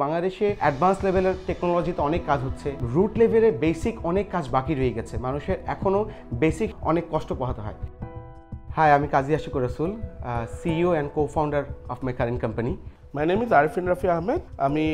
বাংলাদেশে অ্যাডভান্স লেভেলের টেকনোলজিতে অনেক কাজ হচ্ছে, রুট লেভেলে বেসিক অনেক কাজ বাকি রয়ে গেছে, মানুষের এখনও বেসিক অনেক কষ্ট পোহাতে হয়। হাই, আমি কাজী আশিকুর রাসূল, CEO and co-founder of my current company. My name is Arifin Rafi Ahmed. আমি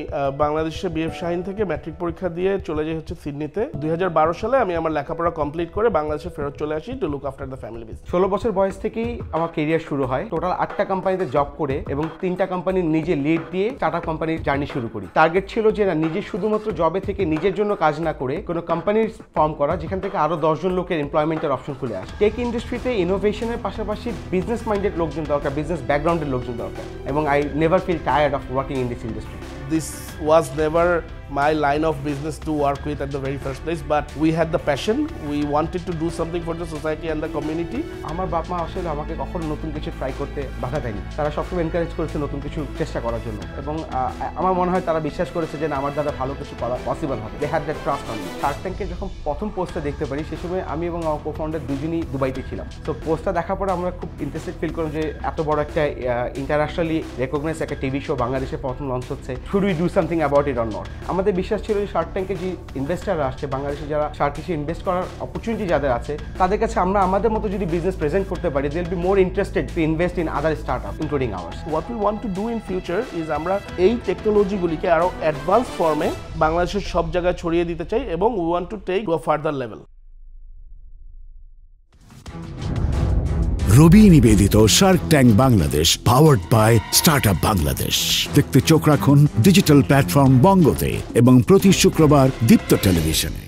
বাংলাদেশের BF শাহীন থেকে ম্যাট্রিক পরীক্ষা দিয়ে চলে যাই হচ্ছে সিডনিতে। 2012 সালে আমি আমার লেখাপড়া কমপ্লিট করে বাংলাদেশে ফেরত চলে আসি to look after the family business. 16 বছর বয়স থেকেই আমার কেরিয়ার শুরু হয়। টোটাল 8টা কোম্পানিতে জব করে এবং 3টা কোম্পানি নিজে লিড দিয়ে স্টার্টআপ কোম্পানির জার্নি শুরু করি। টার্গেট ছিল যে না, নিজে শুধুমাত্র জবে থেকে নিজের জন্য কাজ না করে কোনো কোম্পানির ফর্ম করা, যেখান থেকে আরো 10 জন লোকের এমপ্লয়মেন্টের অপশন খুলে আসে। টেক ইন্ডাস্ট্রিতে ইনোভেশনের পাশাপাশি বিজনেস মাইন্ডেড লোকজন দরকার, বিজনেস ব্যাকগ্রাউন্ডের লোকজন দরকার, এবং I never feel tired of working in this industry. This was never my line of business to work with at the very first place, but we had the passion. We wanted to do something for the society and the community. আমার বাপ মা আসলে আমাকে কখনো নতুন কিছু try করতে বাধা দেয়নি। তারা সবসময় এনকারেজ করেছে নতুন কিছু চেষ্টা করার জন্য, এবং আমার মনে হয় তারা বিশ্বাস করেছে যে আমার দ্বারা ভালো কিছু করা পসিবল হবে। They had that trust on me. Shark ট্যাঙ্কের যখন প্রথম পোস্টটা দেখতে পারি, সেই সময় আমি এবং আমার co-founder দুজনই দুবাইতে ছিলাম। তো পোস্টটা দেখার পরে আমরা খুব ইন্টারেস্টেড ফিল করলাম যে এত বড় একটা ইন্টারন্যাশনালি রেকগনাইজ একটা টিভি শো বাংলাদেশে প্রথম লঞ্চ হচ্ছে, should we do something about it or not. আমাদের বিশ্বাস ছিল যে শার্ক ট্যাঙ্কে যে ইনভেস্টাররা আসছে, বাংলাদেশে যারা শার্ক এসে ইনভেস্ট করার অপরচুনিটি যাদের আছে, তাদের কাছে আমরা আমাদের মতো যদি বিজনেস প্রেজেন্ট করতে পারি, they will be more interested to invest in other startup including ours. What we want to do in future is আমরা এই টেকনোলজিগুলিকে আরো অ্যাডভান্স ফর্মে বাংলাদেশের সব জায়গায় ছড়িয়ে দিতে চাই, এবং we want to take to a further level. Robi নিবেদিত Shark Tank Bangladesh, powered by Startup Bangladesh. দেখতে চোখ রাখুন ডিজিটাল প্ল্যাটফর্ম বঙ্গতে এবং প্রতি শুক্রবার দীপ্ত টেলিভিশনে।